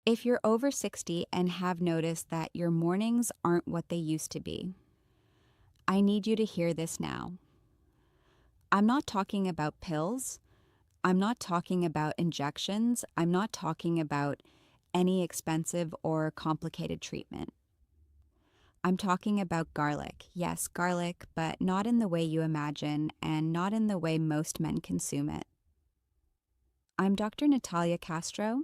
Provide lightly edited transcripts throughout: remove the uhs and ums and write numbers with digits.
If you're over 60 and have noticed that your mornings aren't what they used to be, I need you to hear this now. I'm not talking about pills. I'm not talking about injections. I'm not talking about any expensive or complicated treatment. I'm talking about garlic. Yes, garlic, but not in the way you imagine and not in the way most men consume it. I'm Dr. Natália Castro,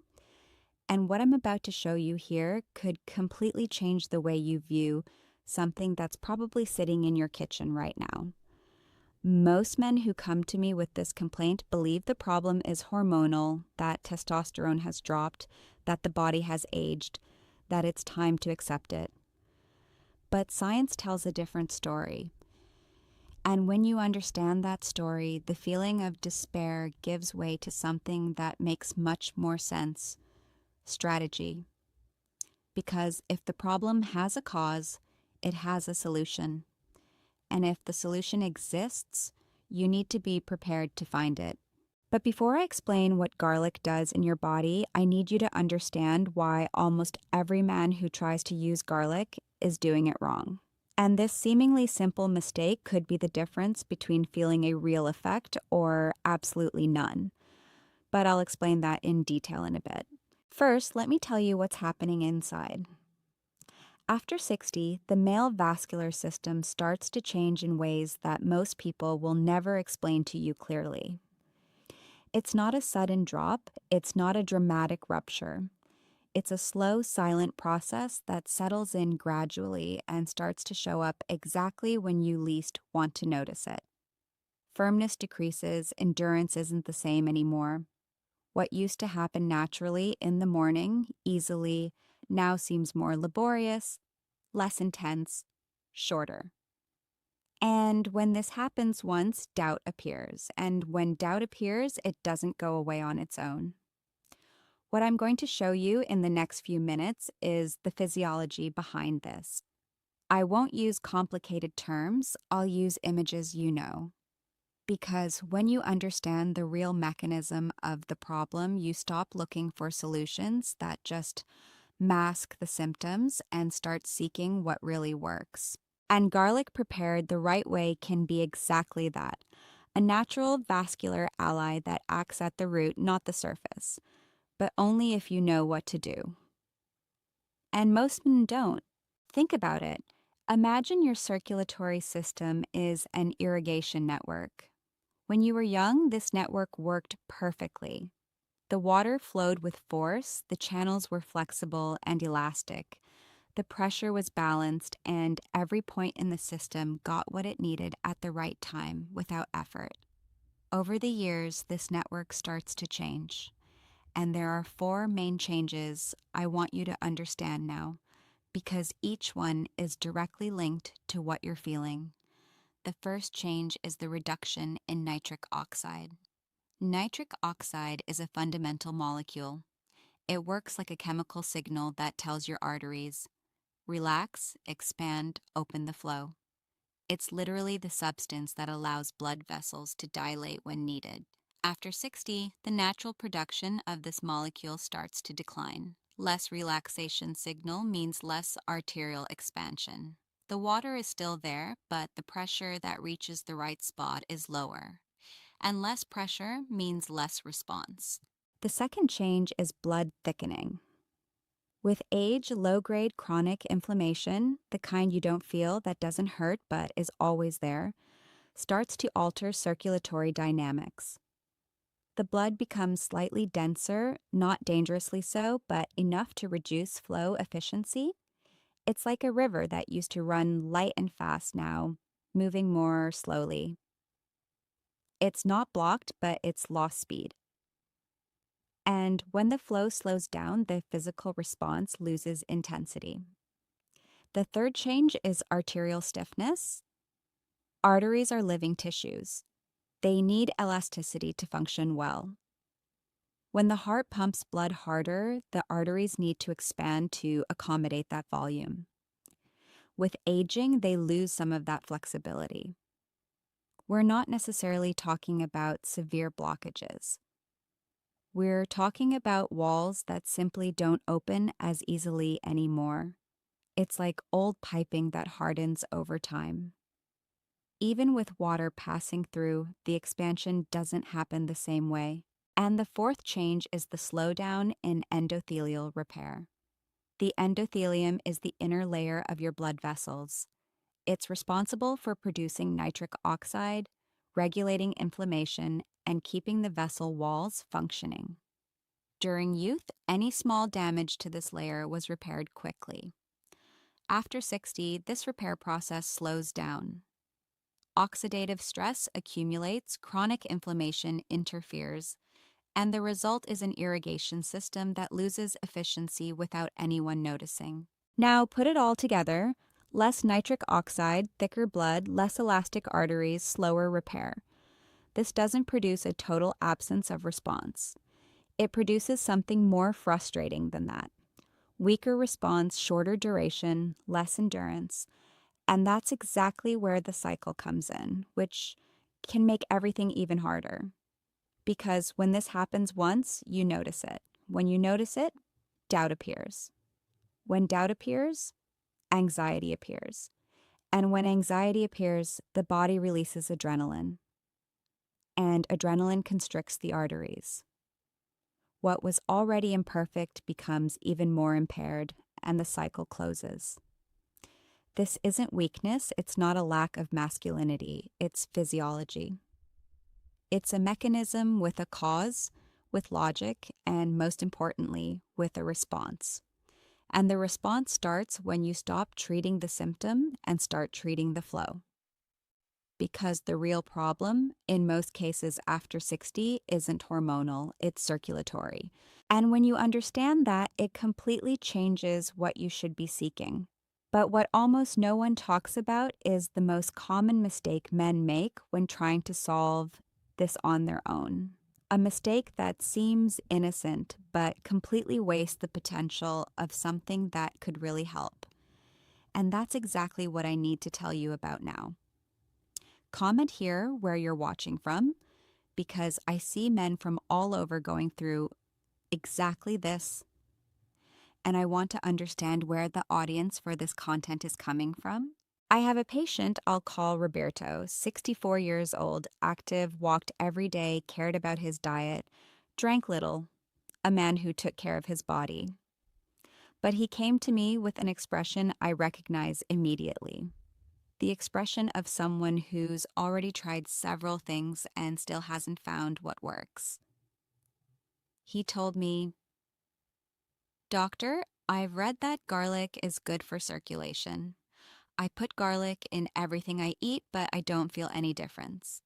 and what I'm about to show you here could completely change the way you view something that's probably sitting in your kitchen right now. Most men who come to me with this complaint believe the problem is hormonal, that testosterone has dropped, that the body has aged, that it's time to accept it. But science tells a different story. And when you understand that story, the feeling of despair gives way to something that makes much more sense: strategy. Because if the problem has a cause, it has a solution. And if the solution exists, you need to be prepared to find it. But before I explain what garlic does in your body, I need you to understand why almost every man who tries to use garlic is doing it wrong. And this seemingly simple mistake could be the difference between feeling a real effect or absolutely none. But I'll explain that in detail in a bit. First, let me tell you what's happening inside. After 60, the male vascular system starts to change in ways that most people will never explain to you clearly. It's not a sudden drop, it's not a dramatic rupture. It's a slow, silent process that settles in gradually and starts to show up exactly when you least want to notice it. Firmness decreases, endurance isn't the same anymore. What used to happen naturally in the morning, easily, now seems more laborious, less intense, shorter. And when this happens once, doubt appears. And when doubt appears, it doesn't go away on its own. What I'm going to show you in the next few minutes is the physiology behind this. I won't use complicated terms, I'll use images you know. Because when you understand the real mechanism of the problem, you stop looking for solutions that just mask the symptoms and start seeking what really works. And garlic prepared the right way can be exactly that: a natural vascular ally that acts at the root, not the surface, but only if you know what to do. And most men don't. Think about it. Imagine your circulatory system is an irrigation network. When you were young, this network worked perfectly. The water flowed with force, the channels were flexible and elastic, the pressure was balanced, and every point in the system got what it needed at the right time without effort. Over the years, this network starts to change. And there are 4 main changes I want you to understand now, because each one is directly linked to what you're feeling. The first change is the reduction in nitric oxide. Nitric oxide is a fundamental molecule. It works like a chemical signal that tells your arteries, relax, expand, open the flow. It's literally the substance that allows blood vessels to dilate when needed. After 60, the natural production of this molecule starts to decline. Less relaxation signal means less arterial expansion. The water is still there, but the pressure that reaches the right spot is lower. And less pressure means less response. The second change is blood thickening. With age, low-grade chronic inflammation, the kind you don't feel, that doesn't hurt but is always there, starts to alter circulatory dynamics. The blood becomes slightly denser, not dangerously so, but enough to reduce flow efficiency. It's like a river that used to run light and fast now, moving more slowly. It's not blocked, but it's lost speed. And when the flow slows down, the physical response loses intensity. The third change is arterial stiffness. Arteries are living tissues. They need elasticity to function well. When the heart pumps blood harder, the arteries need to expand to accommodate that volume. With aging, they lose some of that flexibility. We're not necessarily talking about severe blockages. We're talking about walls that simply don't open as easily anymore. It's like old piping that hardens over time. Even with water passing through, the expansion doesn't happen the same way. And the fourth change is the slowdown in endothelial repair. The endothelium is the inner layer of your blood vessels. It's responsible for producing nitric oxide, regulating inflammation, and keeping the vessel walls functioning. During youth, any small damage to this layer was repaired quickly. After 60, this repair process slows down. Oxidative stress accumulates, chronic inflammation interferes, and the result is an irrigation system that loses efficiency without anyone noticing. Now, put it all together: less nitric oxide, thicker blood, less elastic arteries, slower repair. This doesn't produce a total absence of response. It produces something more frustrating than that. Weaker response, shorter duration, less endurance. And that's exactly where the cycle comes in, which can make everything even harder. Because when this happens once, you notice it. When you notice it, doubt appears. When doubt appears, anxiety appears. And when anxiety appears, the body releases adrenaline. And adrenaline constricts the arteries. What was already imperfect becomes even more impaired, and the cycle closes. This isn't weakness, it's not a lack of masculinity, it's physiology. It's a mechanism with a cause, with logic, and most importantly, with a response. And the response starts when you stop treating the symptom and start treating the flow. Because the real problem, in most cases after 60, isn't hormonal, it's circulatory. And when you understand that, it completely changes what you should be seeking. But what almost no one talks about is the most common mistake men make when trying to solve this on their own. A mistake that seems innocent but completely wastes the potential of something that could really help. And that's exactly what I need to tell you about now. Comment here where you're watching from, because I see men from all over going through exactly this, and I want to understand where the audience for this content is coming from. I have a patient I'll call Roberto, 64 years old, active, walked every day, cared about his diet, drank little, a man who took care of his body. But he came to me with an expression I recognize immediately. The expression of someone who's already tried several things and still hasn't found what works. He told me, "Doctor, I've read that garlic is good for circulation. I put garlic in everything I eat, but I don't feel any difference."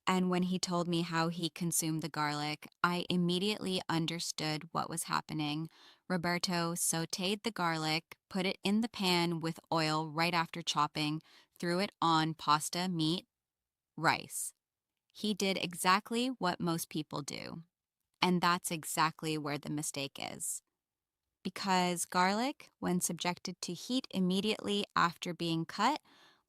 And when he told me how he consumed the garlic, I immediately understood what was happening. Roberto sauteed the garlic, put it in the pan with oil right after chopping, threw it on pasta, meat, rice. He did exactly what most people do. And that's exactly where the mistake is. Because garlic, when subjected to heat immediately after being cut,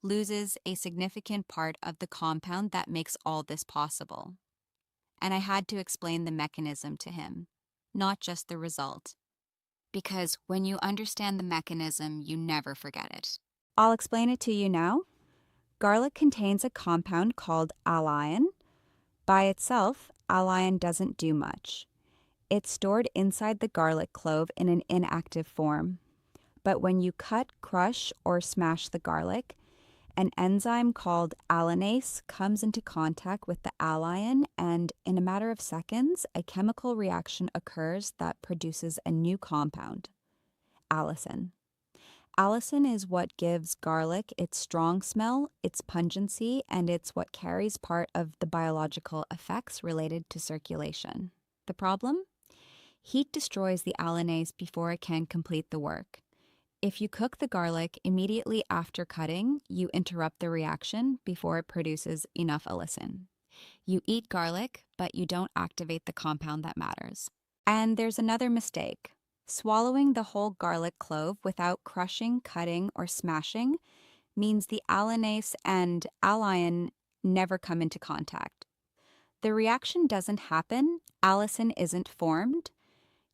loses a significant part of the compound that makes all this possible. And I had to explain the mechanism to him, not just the result. Because when you understand the mechanism, you never forget it. I'll explain it to you now. Garlic contains a compound called allicin. By itself, allicin doesn't do much. It's stored inside the garlic clove in an inactive form. But when you cut, crush, or smash the garlic, an enzyme called allicin comes into contact with the allicin, and in a matter of seconds, a chemical reaction occurs that produces a new compound, allicin. Allicin is what gives garlic its strong smell, its pungency, and it's what carries part of the biological effects related to circulation. The problem? Heat destroys the allicin before it can complete the work. If you cook the garlic immediately after cutting, you interrupt the reaction before it produces enough allicin. You eat garlic, but you don't activate the compound that matters. And there's another mistake. Swallowing the whole garlic clove without crushing, cutting, or smashing means the allicin and allicin never come into contact. The reaction doesn't happen, allicin isn't formed.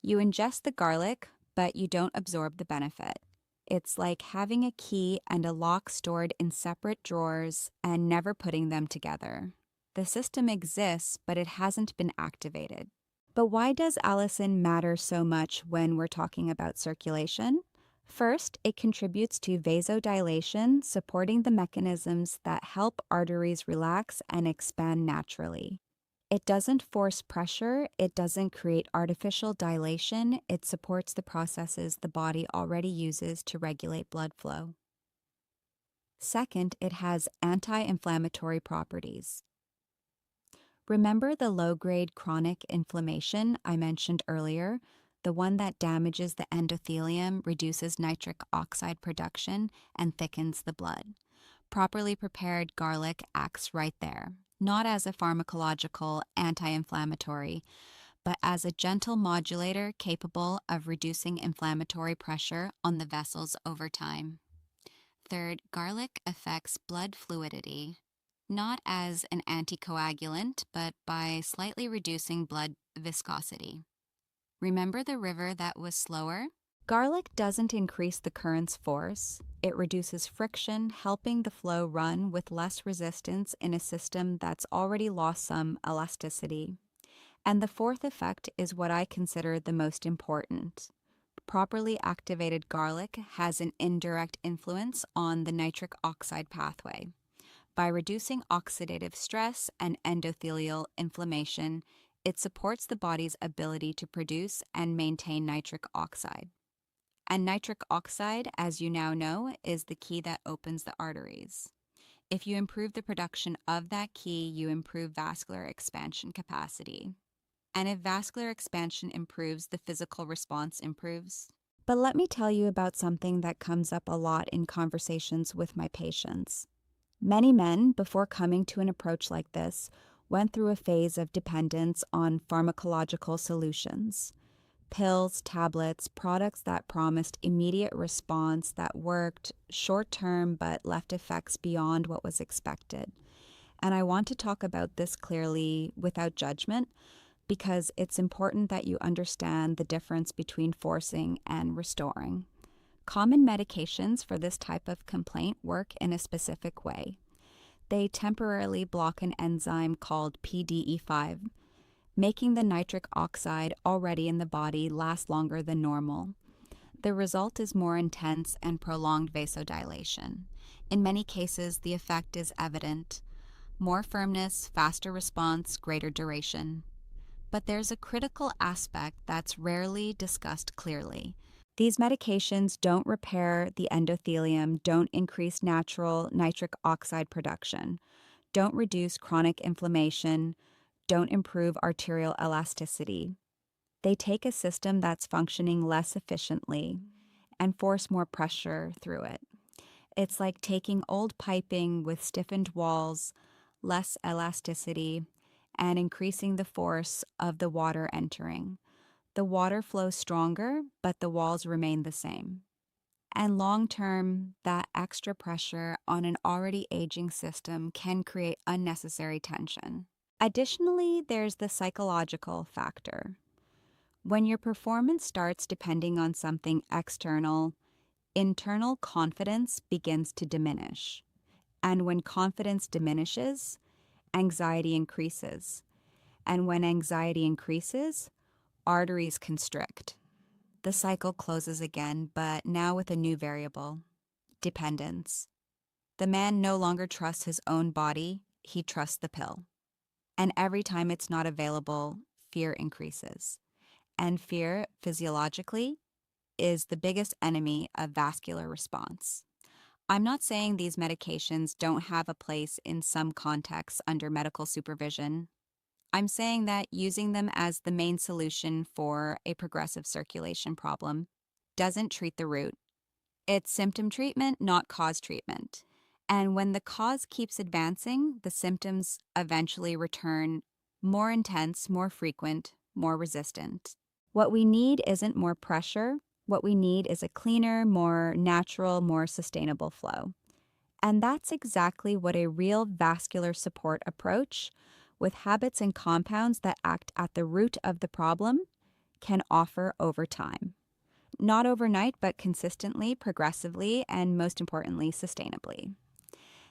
You ingest the garlic, but you don't absorb the benefit. It's like having a key and a lock stored in separate drawers and never putting them together. The system exists, but it hasn't been activated. But why does allicin matter so much when we're talking about circulation? First, it contributes to vasodilation, supporting the mechanisms that help arteries relax and expand naturally. It doesn't force pressure, it doesn't create artificial dilation, it supports the processes the body already uses to regulate blood flow. Second, it has anti-inflammatory properties. Remember the low-grade chronic inflammation I mentioned earlier? The one that damages the endothelium, reduces nitric oxide production, and thickens the blood. Properly prepared garlic acts right there, not as a pharmacological anti-inflammatory, but as a gentle modulator capable of reducing inflammatory pressure on the vessels over time. Third, garlic affects blood fluidity, not as an anticoagulant, but by slightly reducing blood viscosity. Remember the river that was slower? Garlic doesn't increase the current's force. It reduces friction, helping the flow run with less resistance in a system that's already lost some elasticity. And the fourth effect is what I consider the most important. Properly activated garlic has an indirect influence on the nitric oxide pathway. By reducing oxidative stress and endothelial inflammation, it supports the body's ability to produce and maintain nitric oxide. And nitric oxide, as you now know, is the key that opens the arteries. If you improve the production of that key, you improve vascular expansion capacity. And if vascular expansion improves, the physical response improves. But let me tell you about something that comes up a lot in conversations with my patients. Many men, before coming to an approach like this, went through a phase of dependence on pharmacological solutions. Pills, tablets, products that promised immediate response that worked short-term but left effects beyond what was expected. And I want to talk about this clearly without judgment because it's important that you understand the difference between forcing and restoring. Common medications for this type of complaint work in a specific way. They temporarily block an enzyme called PDE5, making the nitric oxide already in the body last longer than normal. The result is more intense and prolonged vasodilation. In many cases, the effect is evident. More firmness, faster response, greater duration. But there's a critical aspect that's rarely discussed clearly. These medications don't repair the endothelium, don't increase natural nitric oxide production, don't reduce chronic inflammation, don't improve arterial elasticity. They take a system that's functioning less efficiently and force more pressure through it. It's like taking old piping with stiffened walls, less elasticity, and increasing the force of the water entering. The water flows stronger, but the walls remain the same. And long-term, that extra pressure on an already aging system can create unnecessary tension. Additionally, there's the psychological factor. When your performance starts depending on something external, internal confidence begins to diminish. And when confidence diminishes, anxiety increases. And when anxiety increases, arteries constrict. The cycle closes again, but now with a new variable: dependence. The man no longer trusts his own body, he trusts the pill. And every time it's not available, fear increases. And fear, physiologically, is the biggest enemy of vascular response. I'm not saying these medications don't have a place in some contexts under medical supervision. I'm saying that using them as the main solution for a progressive circulation problem doesn't treat the root. It's symptom treatment, not cause treatment. And when the cause keeps advancing, the symptoms eventually return more intense, more frequent, more resistant. What we need isn't more pressure. What we need is a cleaner, more natural, more sustainable flow. And that's exactly what a real vascular support approach with habits and compounds that act at the root of the problem, can offer over time. Not overnight, but consistently, progressively, and most importantly, sustainably.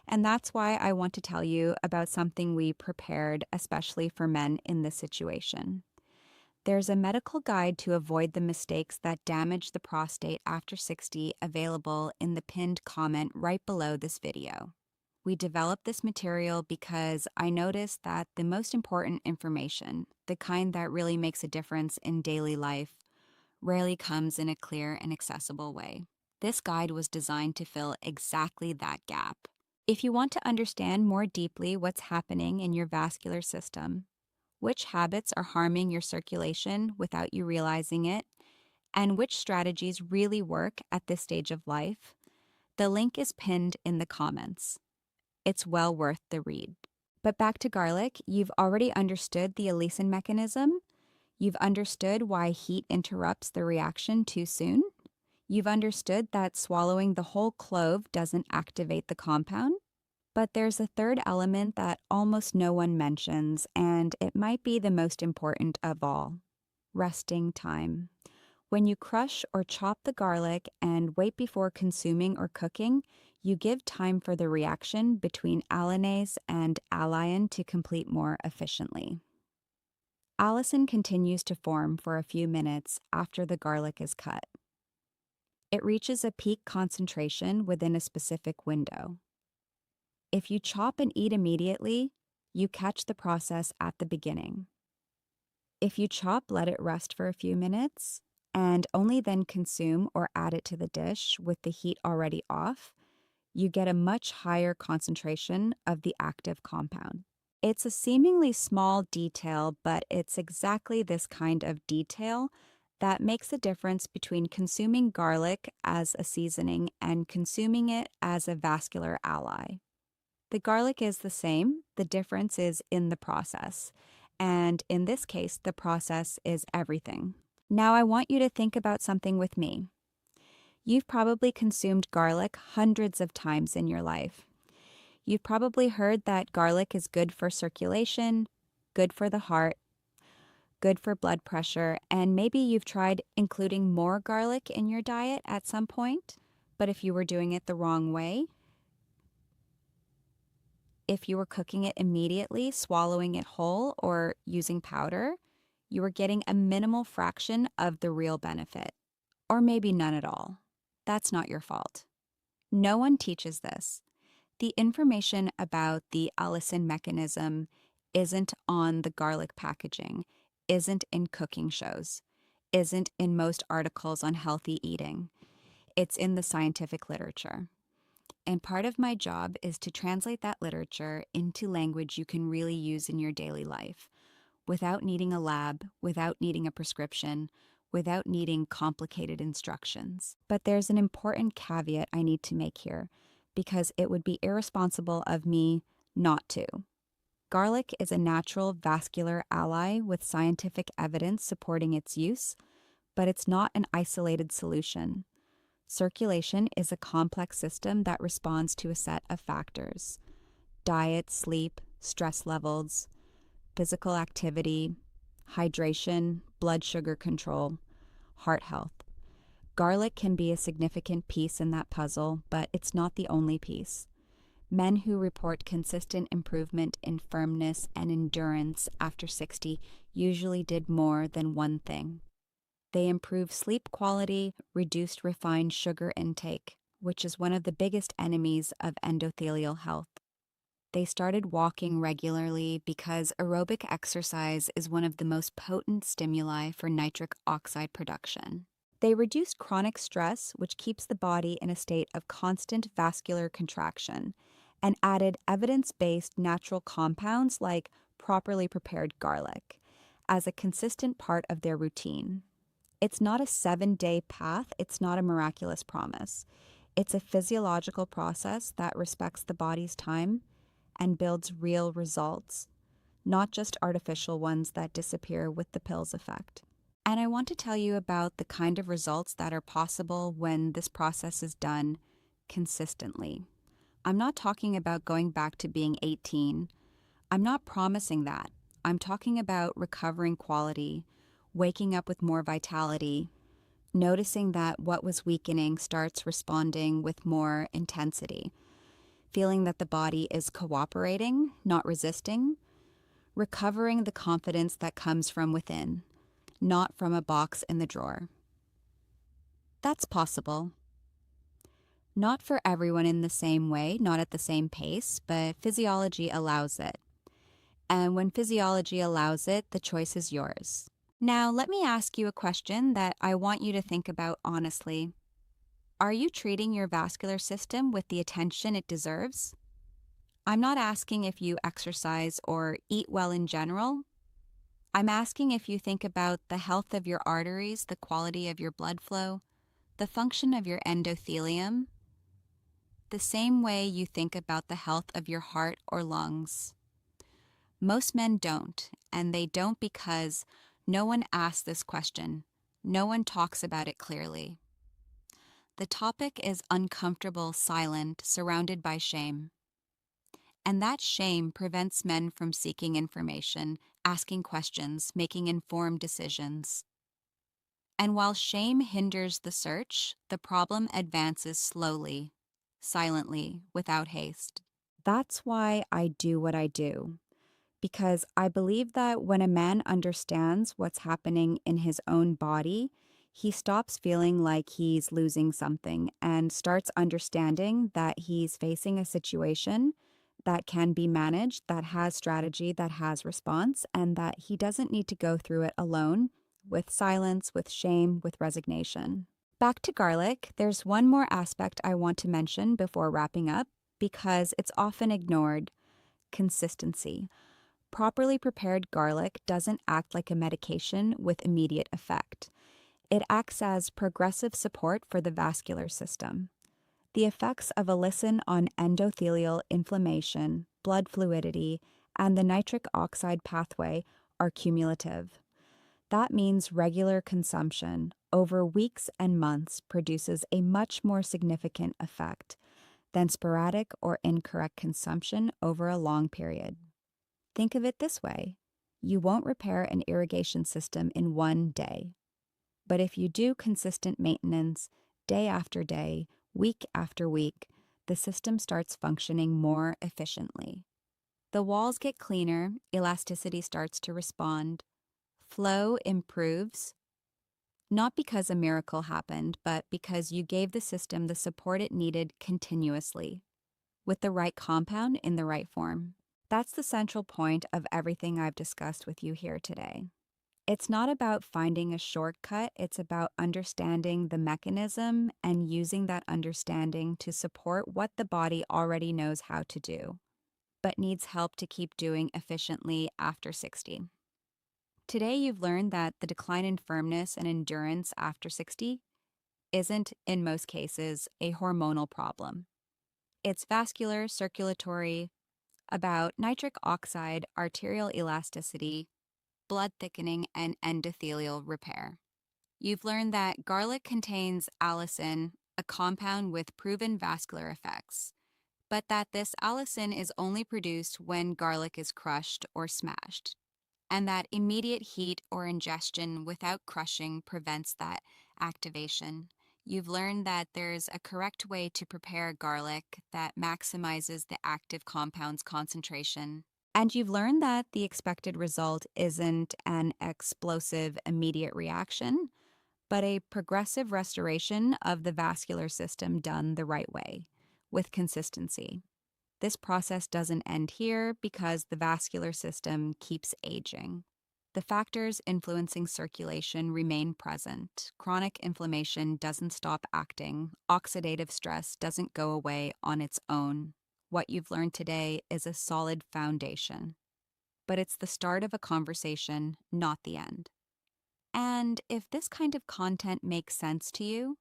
And that's why I want to tell you about something we prepared especially for men in this situation. There's a medical guide to avoid the mistakes that damage the prostate after 60 available in the pinned comment right below this video. We developed this material because I noticed that the most important information, the kind that really makes a difference in daily life, rarely comes in a clear and accessible way. This guide was designed to fill exactly that gap. If you want to understand more deeply what's happening in your vascular system, which habits are harming your circulation without you realizing it, and which strategies really work at this stage of life, the link is pinned in the comments. It's well worth the read. But back to garlic, you've already understood the allicin mechanism. You've understood why heat interrupts the reaction too soon. You've understood that swallowing the whole clove doesn't activate the compound. But there's a third element that almost no one mentions, and it might be the most important of all: resting time. When you crush or chop the garlic and wait before consuming or cooking, you give time for the reaction between allinase and allicin to complete more efficiently. Allicin continues to form for a few minutes after the garlic is cut. It reaches a peak concentration within a specific window. If you chop and eat immediately, you catch the process at the beginning. If you chop, let it rest for a few minutes, and only then consume or add it to the dish with the heat already off, you get a much higher concentration of the active compound. It's a seemingly small detail, but it's exactly this kind of detail that makes a difference between consuming garlic as a seasoning and consuming it as a vascular ally. The garlic is the same, the difference is in the process. And in this case, the process is everything. Now I want you to think about something with me. You've probably consumed garlic hundreds of times in your life. You've probably heard that garlic is good for circulation, good for the heart, good for blood pressure, and maybe you've tried including more garlic in your diet at some point. But if you were doing it the wrong way, if you were cooking it immediately, swallowing it whole, or using powder, you were getting a minimal fraction of the real benefit. Or maybe none at all. That's not your fault. No one teaches this. The information about the allicin mechanism isn't on the garlic packaging, isn't in cooking shows, isn't in most articles on healthy eating. It's in the scientific literature. And part of my job is to translate that literature into language you can really use in your daily life, without needing a lab, without needing a prescription, without needing complicated instructions. But there's an important caveat I need to make here, because it would be irresponsible of me not to. Garlic is a natural vascular ally with scientific evidence supporting its use, but it's not an isolated solution. Circulation is a complex system that responds to a set of factors: diet, sleep, stress levels, physical activity, hydration, blood sugar control, heart health. Garlic can be a significant piece in that puzzle, but it's not the only piece. Men who report consistent improvement in firmness and endurance after 60 usually did more than one thing. They improved sleep quality, reduced refined sugar intake, which is one of the biggest enemies of endothelial health. They started walking regularly because aerobic exercise is one of the most potent stimuli for nitric oxide production. They reduced chronic stress, which keeps the body in a state of constant vascular contraction, and added evidence-based natural compounds like properly prepared garlic as a consistent part of their routine. It's not a 7-day path, it's not a miraculous promise. It's a physiological process that respects the body's time and builds real results, not just artificial ones that disappear with the pill's effect. And I want to tell you about the kind of results that are possible when this process is done consistently. I'm not talking about going back to being 18. I'm not promising that. I'm talking about recovering quality, waking up with more vitality, noticing that what was weakening starts responding with more intensity, feeling that the body is cooperating, not resisting, recovering the confidence that comes from within, not from a box in the drawer. That's possible. Not for everyone in the same way, not at the same pace, but physiology allows it. And when physiology allows it, the choice is yours. Now, let me ask you a question that I want you to think about honestly. Are you treating your vascular system with the attention it deserves? I'm not asking if you exercise or eat well in general. I'm asking if you think about the health of your arteries, the quality of your blood flow, the function of your endothelium, the same way you think about the health of your heart or lungs. Most men don't, and they don't because no one asks this question. No one talks about it clearly. The topic is uncomfortable, silent, surrounded by shame. And that shame prevents men from seeking information, asking questions, making informed decisions. And while shame hinders the search, the problem advances slowly, silently, without haste. That's why I do what I do. Because I believe that when a man understands what's happening in his own body, he stops feeling like he's losing something and starts understanding that he's facing a situation that can be managed, that has strategy, that has response, and that he doesn't need to go through it alone with silence, with shame, with resignation. Back to garlic, there's one more aspect I want to mention before wrapping up because it's often ignored: consistency. Properly prepared garlic doesn't act like a medication with immediate effect. It acts as progressive support for the vascular system. The effects of allicin on endothelial inflammation, blood fluidity, and the nitric oxide pathway are cumulative. That means regular consumption over weeks and months produces a much more significant effect than sporadic or incorrect consumption over a long period. Think of it this way: you won't repair an irrigation system in one day. But if you do consistent maintenance, day after day, week after week, the system starts functioning more efficiently. The walls get cleaner, elasticity starts to respond, flow improves, not because a miracle happened, but because you gave the system the support it needed continuously, with the right compound in the right form. That's the central point of everything I've discussed with you here today. It's not about finding a shortcut, it's about understanding the mechanism and using that understanding to support what the body already knows how to do, but needs help to keep doing efficiently after 60. Today, you've learned that the decline in firmness and endurance after 60 isn't, in most cases, a hormonal problem. It's vascular, circulatory, about nitric oxide, arterial elasticity, blood thickening, and endothelial repair. You've learned that garlic contains allicin, a compound with proven vascular effects, but that this allicin is only produced when garlic is crushed or smashed, and that immediate heat or ingestion without crushing prevents that activation. You've learned that there's a correct way to prepare garlic that maximizes the active compound's concentration. And you've learned that the expected result isn't an explosive, immediate reaction, but a progressive restoration of the vascular system done the right way, with consistency. This process doesn't end here because the vascular system keeps aging. The factors influencing circulation remain present. Chronic inflammation doesn't stop acting. Oxidative stress doesn't go away on its own. What you've learned today is a solid foundation. But it's the start of a conversation, not the end. And if this kind of content makes sense to you,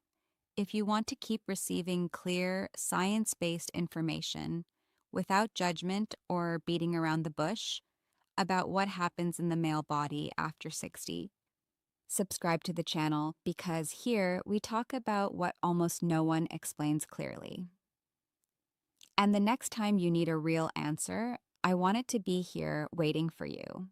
if you want to keep receiving clear, science-based information without judgment or beating around the bush about what happens in the male body after 60, subscribe to the channel because here we talk about what almost no one explains clearly. And the next time you need a real answer, I want it to be here waiting for you.